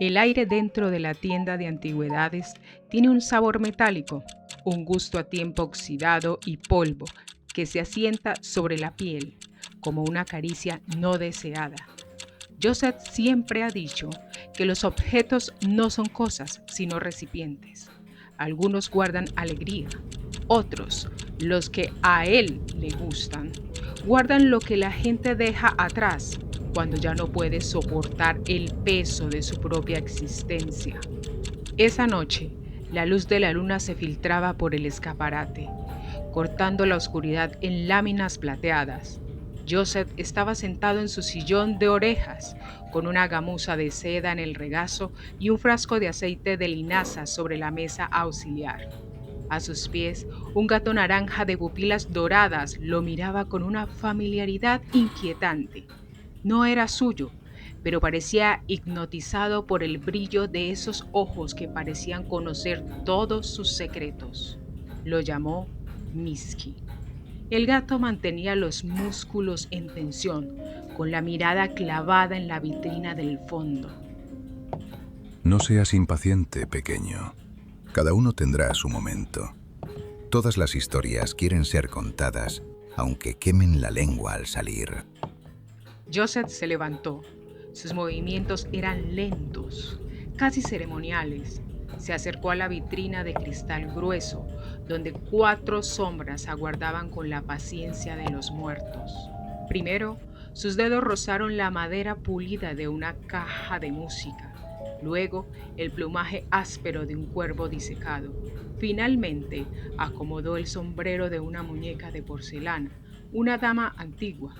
El aire dentro de la tienda de antigüedades tiene un sabor metálico, un gusto a tiempo oxidado y polvo que se asienta sobre la piel como una caricia no deseada. Joseph siempre ha dicho que los objetos no son cosas, sino recipientes. Algunos guardan alegría, otros, los que a él le gustan, guardan lo que la gente deja atrás cuando ya no puede soportar el peso de su propia existencia. Esa noche, la luz de la luna se filtraba por el escaparate, cortando la oscuridad en láminas plateadas. Joseph estaba sentado en su sillón de orejas, con una gamuza de seda en el regazo y un frasco de aceite de linaza sobre la mesa auxiliar. A sus pies, un gato naranja de pupilas doradas lo miraba con una familiaridad inquietante. No era suyo, pero parecía hipnotizado por el brillo de esos ojos que parecían conocer todos sus secretos. Lo llamó Miski. El gato mantenía los músculos en tensión, con la mirada clavada en la vitrina del fondo. No seas impaciente, pequeño. Cada uno tendrá su momento. Todas las historias quieren ser contadas, aunque quemen la lengua al salir. Joseph se levantó. Sus movimientos eran lentos, casi ceremoniales. Se acercó a la vitrina de cristal grueso, donde 4 sombras aguardaban con la paciencia de los muertos. Primero, sus dedos rozaron la madera pulida de una caja de música. Luego, el plumaje áspero de un cuervo disecado. Finalmente, acomodó el sombrero de una muñeca de porcelana, una dama antigua.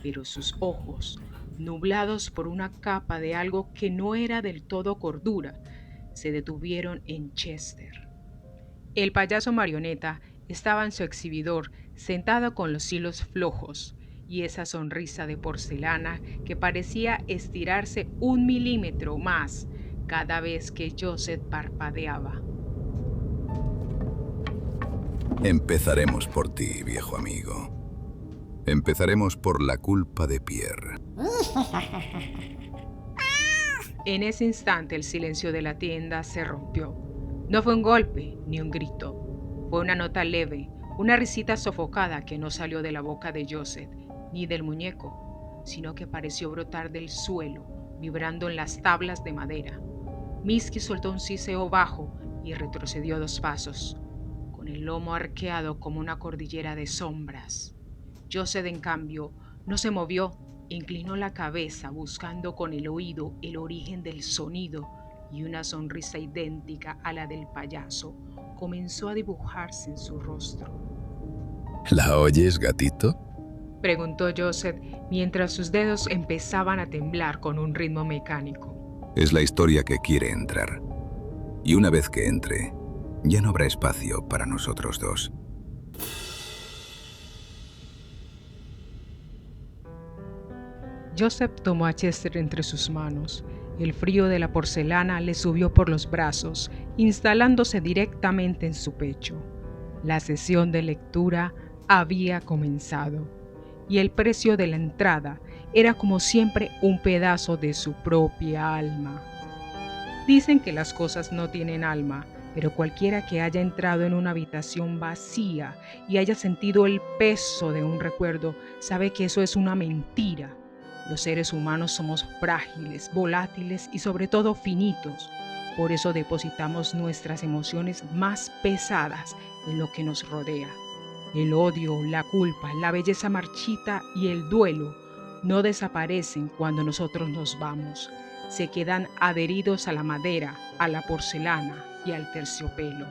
Pero sus ojos, nublados por una capa de algo que no era del todo cordura, se detuvieron en Chester. El payaso marioneta estaba en su exhibidor, sentado con los hilos flojos y esa sonrisa de porcelana que parecía estirarse 1 milímetro más cada vez que Joseph parpadeaba. Empezaremos por ti, viejo amigo. Empezaremos por la culpa de Pierre. En ese instante el silencio de la tienda se rompió. No fue un golpe ni un grito. Fue una nota leve, una risita sofocada que no salió de la boca de Joseph ni del muñeco, sino que pareció brotar del suelo, vibrando en las tablas de madera. Miski soltó un siseo bajo y retrocedió 2 pasos, con el lomo arqueado como una cordillera de sombras. Joseph, en cambio, no se movió. Inclinó la cabeza buscando con el oído el origen del sonido y una sonrisa idéntica a la del payaso comenzó a dibujarse en su rostro. ¿La oyes, gatito? Preguntó Joseph mientras sus dedos empezaban a temblar con un ritmo mecánico. Es la historia que quiere entrar. Y una vez que entre, ya no habrá espacio para nosotros dos. Joseph tomó a Chester entre sus manos. El frío de la porcelana le subió por los brazos, instalándose directamente en su pecho. La sesión de lectura había comenzado, y el precio de la entrada era como siempre un pedazo de su propia alma. Dicen que las cosas no tienen alma, pero cualquiera que haya entrado en una habitación vacía y haya sentido el peso de un recuerdo, sabe que eso es una mentira. Los seres humanos somos frágiles, volátiles y sobre todo finitos. Por eso depositamos nuestras emociones más pesadas en lo que nos rodea. El odio, la culpa, la belleza marchita y el duelo no desaparecen cuando nosotros nos vamos. Se quedan adheridos a la madera, a la porcelana y al terciopelo.